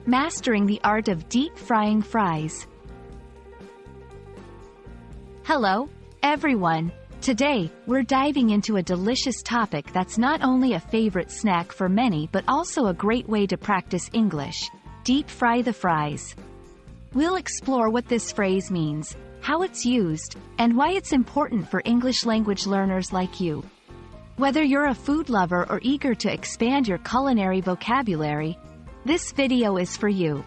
Mastering the art of deep frying fries. Hello, everyone. Today, we're diving into a delicious topic that's not only a favorite snack for many but also a great way to practice English: deep fry the fries. We'll explore what this phrase means, how it's used, and why it's important for English language learners like you. Whether you're a food lover or eager to expand your culinary vocabulary, this video is for you.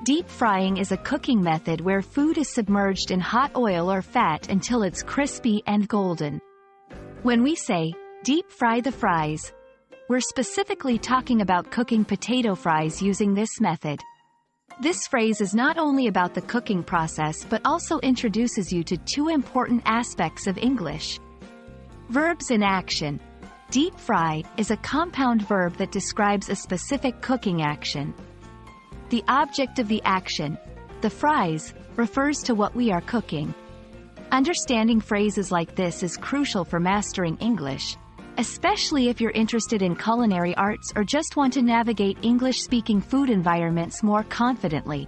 Deep frying is a cooking method where food is submerged in hot oil or fat until it's crispy and golden. When we say, deep fry the fries, we're specifically talking about cooking potato fries using this method. This phrase is not only about the cooking process but also introduces you to two important aspects of English. Verbs in action. Deep fry is a compound verb that describes a specific cooking action. The object of the action, the fries, refers to what we are cooking. Understanding phrases like this is crucial for mastering English, especially if you're interested in culinary arts or just want to navigate English-speaking food environments more confidently.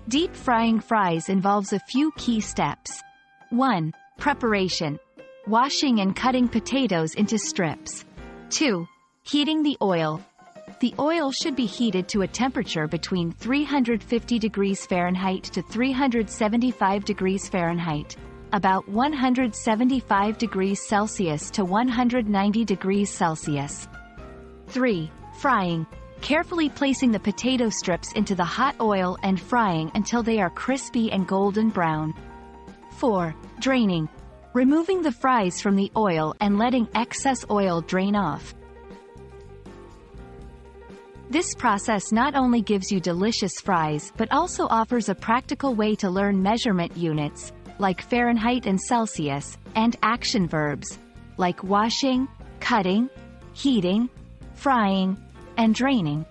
Deep frying fries involves a few key steps. 1. Preparation. Washing and cutting potatoes into strips. 2. Heating the oil. The oil should be heated to a temperature between 350 degrees Fahrenheit to 375 degrees Fahrenheit, about 175 degrees Celsius to 190 degrees Celsius. 3. Frying. Carefully placing the potato strips into the hot oil and frying until they are crispy and golden brown. 4. Draining. Removing the fries from the oil and letting excess oil drain off. This process not only gives you delicious fries but also offers a practical way to learn measurement units, like Fahrenheit and Celsius, and action verbs, like washing, cutting, heating, frying, and draining.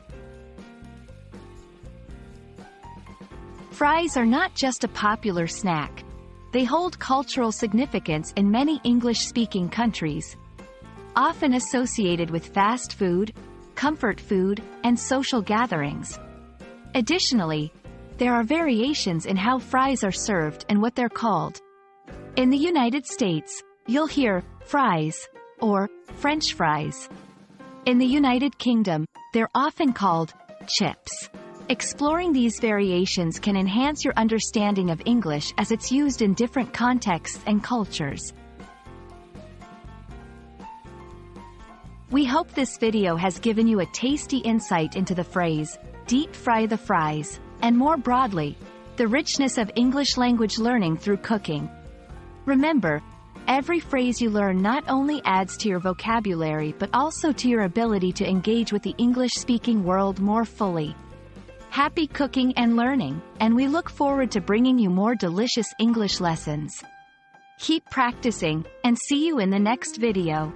Fries are not just a popular snack. They hold cultural significance in many English-speaking countries, often associated with fast food, comfort food, and social gatherings. Additionally, there are variations in how fries are served and what they're called. In the United States, you'll hear fries or French fries. In the United Kingdom, they're often called chips. Exploring these variations can enhance your understanding of English as it's used in different contexts and cultures. We hope this video has given you a tasty insight into the phrase, deep fry the fries, and more broadly, the richness of English language learning through cooking. Remember, every phrase you learn not only adds to your vocabulary but also to your ability to engage with the English-speaking world more fully. Happy cooking and learning, and we look forward to bringing you more delicious English lessons. Keep practicing, and see you in the next video.